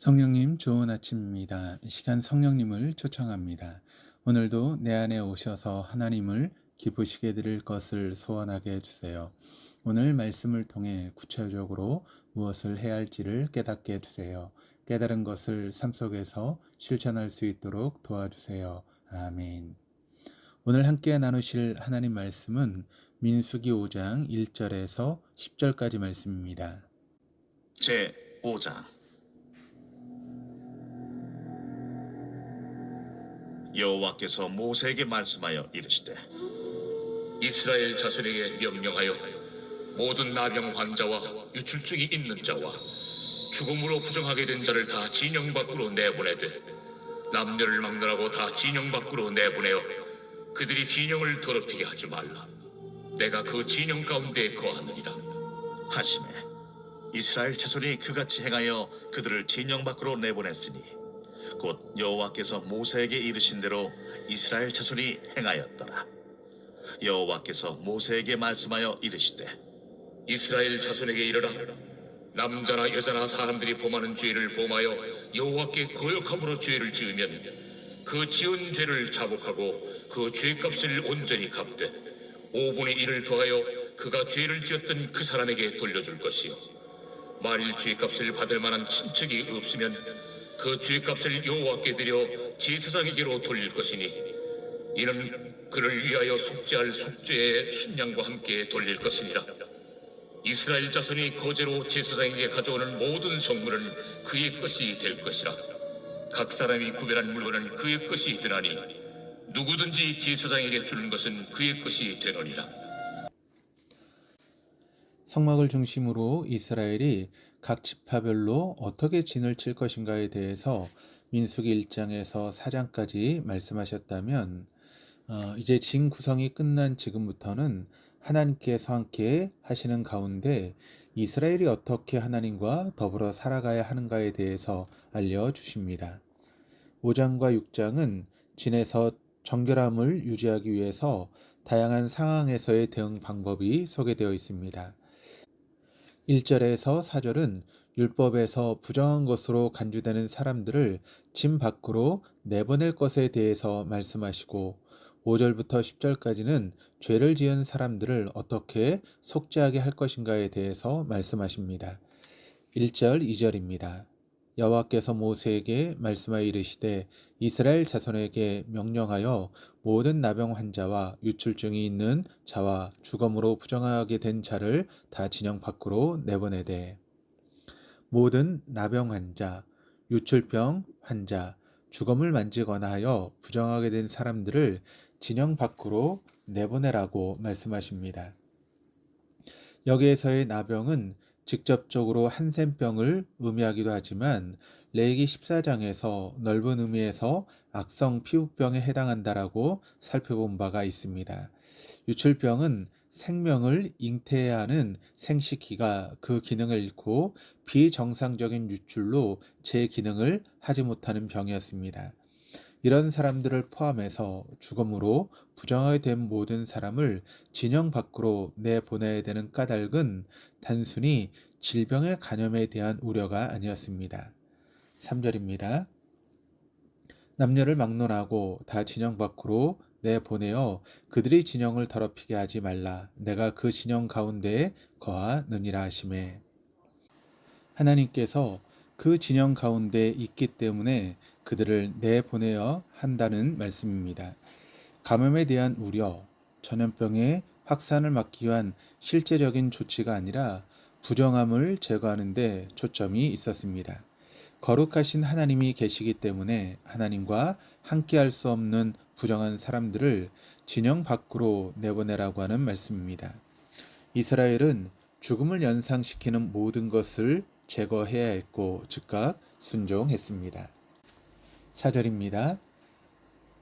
성령님 좋은 아침입니다. 이 시간 성령님을 초청합니다. 오늘도 내 안에 오셔서 하나님을 기쁘시게 드릴 것을 소원하게 해주세요. 오늘 말씀을 통해 구체적으로 무엇을 해야 할지를 깨닫게 해주세요. 깨달은 것을 삶 속에서 실천할 수 있도록 도와주세요. 아멘. 오늘 함께 나누실 하나님 말씀은 민수기 5장 1절에서 10절까지 말씀입니다. 제 5장. 여호와께서 모세에게 말씀하여 이르시되 이스라엘 자손에게 명령하여 모든 나병 환자와 유출증이 있는 자와 죽음으로 부정하게 된 자를 다 진영 밖으로 내보내되 남녀를 막론하고 다 진영 밖으로 내보내어 그들이 진영을 더럽히게 하지 말라. 내가 그 진영 가운데 거하느니라. 하시매 이스라엘 자손이 그같이 행하여 그들을 진영 밖으로 내보냈으니 곧 여호와께서 모세에게 이르신 대로 이스라엘 자손이 행하였더라. 여호와께서 모세에게 말씀하여 이르시되 이스라엘 자손에게 이르라. 남자나 여자나 사람들이 범하는 죄를 범하여 여호와께 거역함으로 죄를 지으면 그 지은 죄를 자복하고 그 죄값을 온전히 갚되 5분의 1을 더하여 그가 죄를 지었던 그 사람에게 돌려줄 것이요, 만일 죄값을 받을 만한 친척이 없으면 그 죄값을 여호와께 드려 제사장에게로 돌릴 것이니 이는 그를 위하여 속죄할 속죄의 순양과 함께 돌릴 것이니라. 이스라엘 자손이 거제로 제사장에게 가져오는 모든 성물은 그의 것이 될 것이라. 각 사람이 구별한 물건은 그의 것이 되나니 누구든지 제사장에게 주는 것은 그의 것이 되느니라. 성막을 중심으로 이스라엘이 각 지파별로 어떻게 진을 칠 것인가에 대해서 민수기 1장에서 4장까지 말씀하셨다면 이제 진 구성이 끝난 지금부터는 하나님께서 함께 하시는 가운데 이스라엘이 어떻게 하나님과 더불어 살아가야 하는가에 대해서 알려주십니다. 5장과 6장은 진에서 정결함을 유지하기 위해서 다양한 상황에서의 대응 방법이 소개되어 있습니다. 1절에서 4절은 율법에서 부정한 것으로 간주되는 사람들을 진 밖으로 내보낼 것에 대해서 말씀하시고 5절부터 10절까지는 죄를 지은 사람들을 어떻게 속죄하게 할 것인가에 대해서 말씀하십니다. 1절, 2절입니다. 여호와께서 모세에게 말씀하여 이르시되 이스라엘 자손에게 명령하여 모든 나병 환자와 유출증이 있는 자와 죽음으로 부정하게 된 자를 다 진영 밖으로 내보내되, 모든 나병 환자, 유출병 환자, 죽음을 만지거나 하여 부정하게 된 사람들을 진영 밖으로 내보내라고 말씀하십니다. 여기에서의 나병은 직접적으로 한센병을 의미하기도 하지만 레위기 14장에서 넓은 의미에서 악성 피부병에 해당한다라고 살펴본 바가 있습니다. 유출병은 생명을 잉태해야 하는 생식기가 그 기능을 잃고 비정상적인 유출로 제 기능을 하지 못하는 병이었습니다. 이런 사람들을 포함해서 죽음으로 부정하게 된 모든 사람을 진영 밖으로 내보내야 되는 까닭은 단순히 질병의 간염에 대한 우려가 아니었습니다. 3절입니다. 남녀를 막론하고 다 진영 밖으로 내보내어 그들이 진영을 더럽히게 하지 말라. 내가 그 진영 가운데에 거하느니라 하시매. 하나님께서 그 진영 가운데 있기 때문에 그들을 내보내야 한다는 말씀입니다. 감염에 대한 우려, 전염병의 확산을 막기 위한 실제적인 조치가 아니라 부정함을 제거하는 데 초점이 있었습니다. 거룩하신 하나님이 계시기 때문에 하나님과 함께할 수 없는 부정한 사람들을 진영 밖으로 내보내라고 하는 말씀입니다. 이스라엘은 죽음을 연상시키는 모든 것을 제거해야 했고 즉각 순종했습니다. 4절입니다.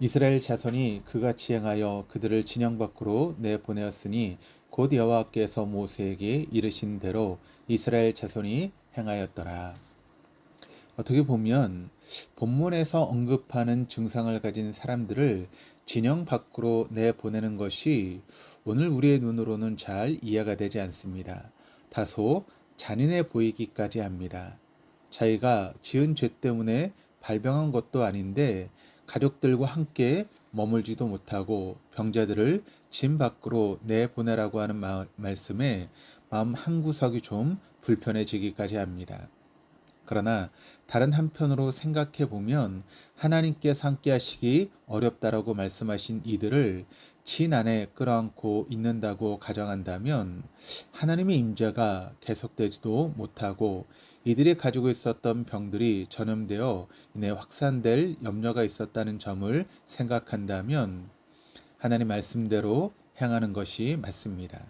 이스라엘 자손이 그같이 행하여 그들을 진영 밖으로 내보내었으니 곧 여호와께서 모세에게 이르신 대로 이스라엘 자손이 행하였더라. 어떻게 보면 본문에서 언급하는 증상을 가진 사람들을 진영 밖으로 내보내는 것이 오늘 우리의 눈으로는 잘 이해가 되지 않습니다. 다소 잔인해 보이기까지 합니다. 자기가 지은 죄 때문에 발병한 것도 아닌데 가족들과 함께 머물지도 못하고 병자들을 진 밖으로 내보내라고 하는 말씀에 마음 한구석이 좀 불편해지기까지 합니다. 그러나 다른 한편으로 생각해 보면 하나님께서 함께 하시기 어렵다라고 말씀하신 이들을 진 안에 끌어안고 있는다고 가정한다면 하나님의 임재가 계속되지도 못하고 이들이 가지고 있었던 병들이 전염되어 이내 확산될 염려가 있었다는 점을 생각한다면 하나님 말씀대로 행하는 것이 맞습니다.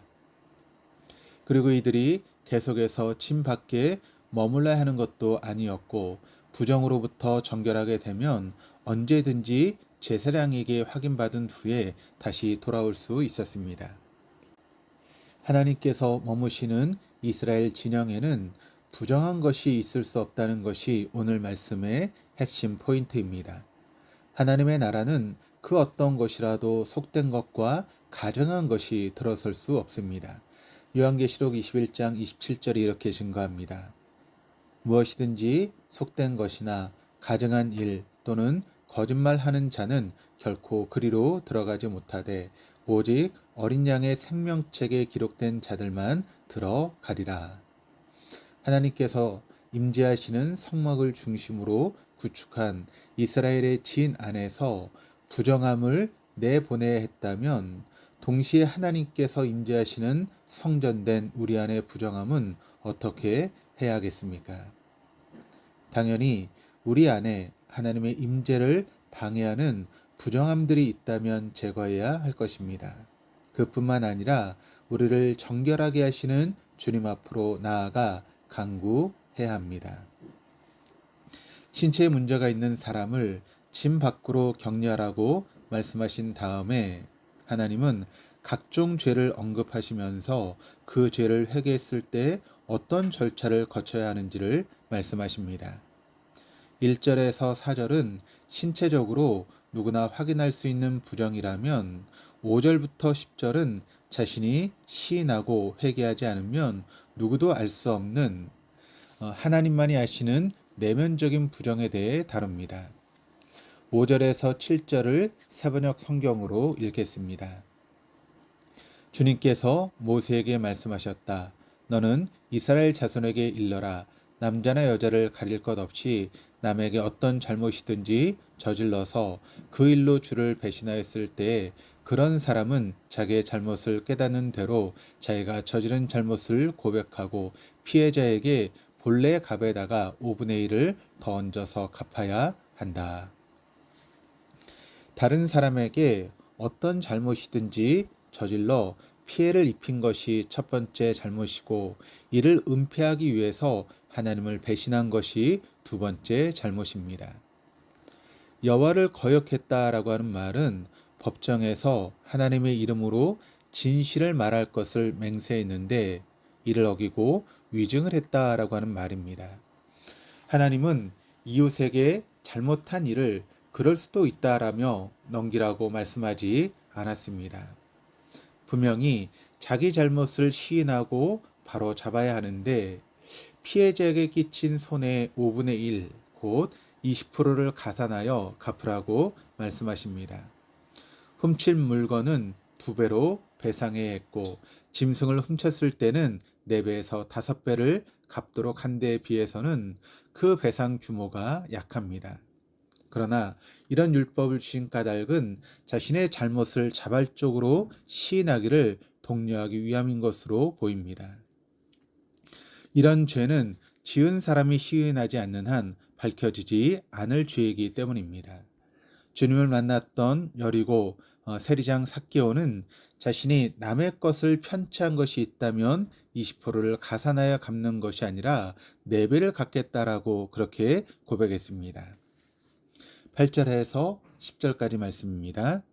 그리고 이들이 계속해서 진 밖에 머물러야 하는 것도 아니었고 부정으로부터 정결하게 되면 언제든지 제사장에게 확인받은 후에 다시 돌아올 수 있었습니다. 하나님께서 머무시는 이스라엘 진영에는 부정한 것이 있을 수 없다는 것이 오늘 말씀의 핵심 포인트입니다. 하나님의 나라는 그 어떤 것이라도 속된 것과 가증한 것이 들어설 수 없습니다. 요한계시록 21장 27절이 이렇게 증거합니다. 무엇이든지 속된 것이나 가증한 일 또는 거짓말하는 자는 결코 그리로 들어가지 못하되 오직 어린 양의 생명책에 기록된 자들만 들어가리라. 하나님께서 임재하시는 성막을 중심으로 구축한 이스라엘의 진 안에서 부정함을 내보내야 했다면 동시에 하나님께서 임재하시는 성전된 우리 안의 부정함은 어떻게 해야겠습니까? 당연히 우리 안에 하나님의 임재를 방해하는 부정함들이 있다면 제거해야 할 것입니다. 그뿐만 아니라 우리를 정결하게 하시는 주님 앞으로 나아가 간구해야 합니다. 신체에 문제가 있는 사람을 진 밖으로 격려하라고 말씀하신 다음에 하나님은 각종 죄를 언급하시면서 그 죄를 회개했을 때 어떤 절차를 거쳐야 하는지를 말씀하십니다. 1절에서 4절은 신체적으로 누구나 확인할 수 있는 부정이라면 5절부터 10절은 자신이 시인하고 회개하지 않으면 누구도 알 수 없는 하나님만이 아시는 내면적인 부정에 대해 다룹니다. 5절에서 7절을 세번역 성경으로 읽겠습니다. 주님께서 모세에게 말씀하셨다. 너는 이스라엘 자손에게 일러라. 남자나 여자를 가릴 것 없이 남에게 어떤 잘못이든지 저질러서 그 일로 주를 배신하였을 때에 그런 사람은 자기의 잘못을 깨닫는 대로 자기가 저지른 잘못을 고백하고 피해자에게 본래 값에다가 5분의 1을 더 얹어서 갚아야 한다. 다른 사람에게 어떤 잘못이든지 저질러 피해를 입힌 것이 첫 번째 잘못이고 이를 은폐하기 위해서 하나님을 배신한 것이 두 번째 잘못입니다. 여호와를 거역했다라고 하는 말은 법정에서 하나님의 이름으로 진실을 말할 것을 맹세했는데 이를 어기고 위증을 했다라고 하는 말입니다. 하나님은 이웃에게 잘못한 일을 그럴 수도 있다라며 넘기라고 말씀하지 않았습니다. 분명히 자기 잘못을 시인하고 바로 잡아야 하는데 피해자에게 끼친 손해의 5분의 1, 곧 20%를 가산하여 갚으라고 말씀하십니다. 훔친 물건은 2배로 배상해야 했고 짐승을 훔쳤을 때는 4배에서 5배를 갚도록 한 데에 비해서는 그 배상 규모가 약합니다. 그러나 이런 율법을 주신 까닭은 자신의 잘못을 자발적으로 시인하기를 독려하기 위함인 것으로 보입니다. 이런 죄는 지은 사람이 시인하지 않는 한 밝혀지지 않을 죄이기 때문입니다. 주님을 만났던 여리고 세리장 삭개오는 자신이 남의 것을 편취한 것이 있다면 20%를 가산하여 갚는 것이 아니라 4배를 갚겠다라고 그렇게 고백했습니다. 8절에서 10절까지 말씀입니다.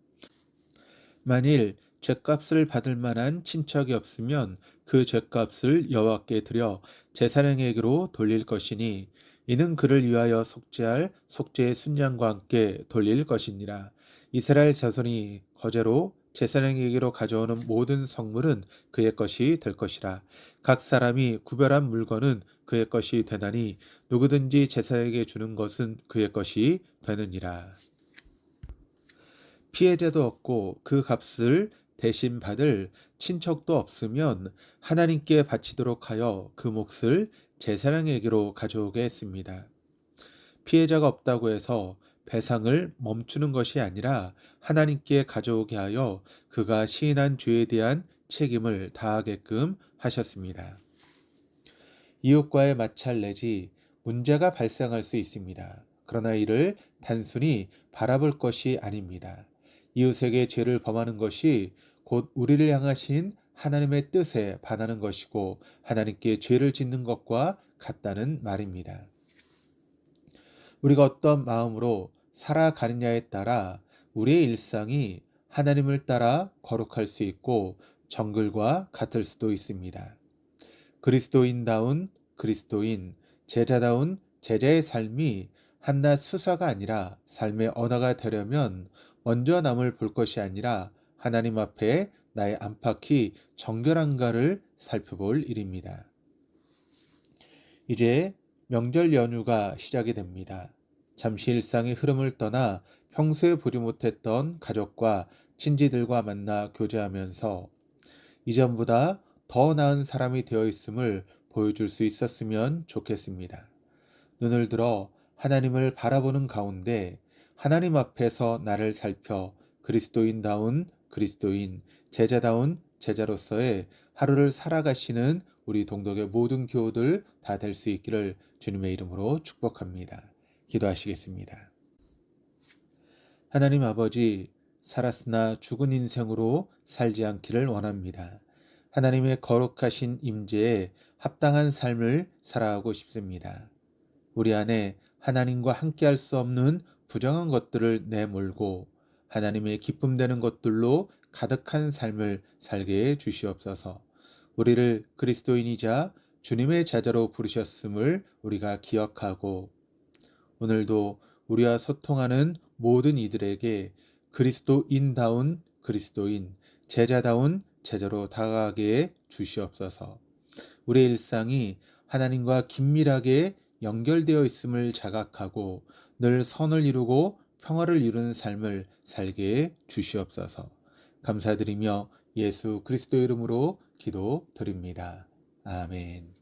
만일 죗값을 받을 만한 친척이 없으면 그 죗값을 여호와께 드려 제사장에게로 돌릴 것이니 이는 그를 위하여 속죄할 속죄의 순양과 함께 돌릴 것이니라. 이스라엘 자손이 거제로 제사장에게로 가져오는 모든 성물은 그의 것이 될 것이라. 각 사람이 구별한 물건은 그의 것이 되나니 누구든지 제사장에게 주는 것은 그의 것이 되느니라. 피해자도 없고 그 값을 대신 받을 친척도 없으면 하나님께 바치도록 하여 그 몫을 제사장에게로 가져오게 했습니다. 피해자가 없다고 해서 배상을 멈추는 것이 아니라 하나님께 가져오게 하여 그가 시인한 죄에 대한 책임을 다하게끔 하셨습니다. 이웃과의 마찰 내지 문제가 발생할 수 있습니다. 그러나 이를 단순히 바라볼 것이 아닙니다. 이웃에게 죄를 범하는 것이 곧 우리를 향하신 하나님의 뜻에 반하는 것이고 하나님께 죄를 짓는 것과 같다는 말입니다. 우리가 어떤 마음으로 살아가느냐에 따라 우리의 일상이 하나님을 따라 거룩할 수 있고 정글과 같을 수도 있습니다. 그리스도인다운 그리스도인, 제자다운 제자의 삶이 한낱 수사가 아니라 삶의 언어가 되려면 먼저 남을 볼 것이 아니라 하나님 앞에 나의 안팎이 정결한가를 살펴볼 일입니다. 이제 명절 연휴가 시작이 됩니다. 잠시 일상의 흐름을 떠나 평소에 보지 못했던 가족과 친지들과 만나 교제하면서 이전보다 더 나은 사람이 되어 있음을 보여줄 수 있었으면 좋겠습니다. 눈을 들어 하나님을 바라보는 가운데 하나님 앞에서 나를 살펴 그리스도인다운 그리스도인, 제자다운 제자로서의 하루를 살아가시는 우리 동덕의 모든 교우들 다 될 수 있기를 주님의 이름으로 축복합니다. 기도하시겠습니다. 하나님 아버지, 살았으나 죽은 인생으로 살지 않기를 원합니다. 하나님의 거룩하신 임재에 합당한 삶을 살아가고 싶습니다. 우리 안에 하나님과 함께할 수 없는 부정한 것들을 내몰고 하나님의 기쁨 되는 것들로 가득한 삶을 살게 해 주시옵소서. 우리를 그리스도인이자 주님의 제자로 부르셨음을 우리가 기억하고 오늘도 우리와 소통하는 모든 이들에게 그리스도인다운 그리스도인, 제자다운 제자로 다가가게 해 주시옵소서. 우리의 일상이 하나님과 긴밀하게 연결되어 있음을 자각하고 늘 선을 이루고 평화를 이루는 삶을 살게 해 주시옵소서. 감사드리며 예수 그리스도 이름으로 기도드립니다. 아멘.